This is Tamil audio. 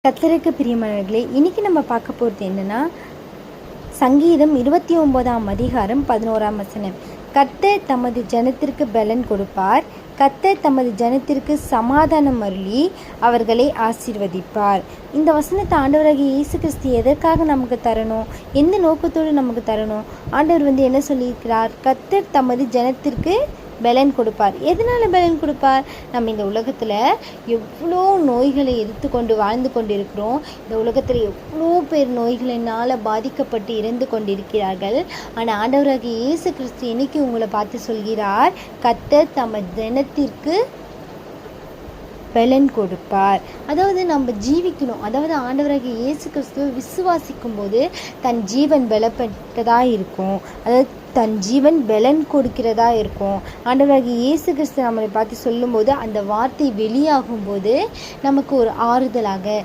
கர்த்தருக்கு பிரியமானவர்களே, இன்னைக்கு நம்ம பார்க்க போகிறது என்னன்னா, சங்கீதம் 29ஆம் அதிகாரம் 11ஆம் வசனம். கர்த்தர் தமது ஜனத்திற்கு பலன் கொடுப்பார், கர்த்தர் தமது ஜனத்திற்கு சமாதானம் அருளி அவர்களை ஆசீர்வதிப்பார். இந்த வசனத்தை ஆண்டவராகிய இயேசு கிறிஸ்து எதற்காக நமக்கு தரணும், எந்த நோக்கத்தோடு நமக்கு தரணும்? ஆண்டவர் என்ன சொல்லியிருக்கிறார்? கர்த்தர் தமது ஜனத்திற்கு பலன் கொடுப்பார். எதனால் பலன் கொடுப்பார்? நம்ம இந்த உலகத்தில் எவ்வளோ நோய்களை எதிர்த்து வாழ்ந்து கொண்டிருக்கிறோம். இந்த உலகத்தில் எவ்வளோ பேர் நோய்களினால் பாதிக்கப்பட்டு இறந்து கொண்டிருக்கிறார்கள். ஆனால் ஆண்டவராகிய இயேசு கிறிஸ்து இன்னைக்கு உங்களை பார்த்து சொல்கிறார், கர்த்தர் தம ஜனத்திற்கு பலன் கொடுப்பார். அதாவது நம்ம ஜீவிக்கணும். அதாவது ஆண்டவராகிய இயேசு கிறிஸ்துவை விசுவாசிக்கும் போது தன் ஜீவன் பலப்பட்டதாக இருக்கும். அதாவது தன் ஜீவன் பலன் கொடுக்கிறதா இருக்கும். ஆண்டவராகிய இயேசு கிறிஸ்து நம்மளை பார்த்து சொல்லும்போது அந்த வார்த்தை வெளியாகும் போது நமக்கு ஒரு ஆறுதலாக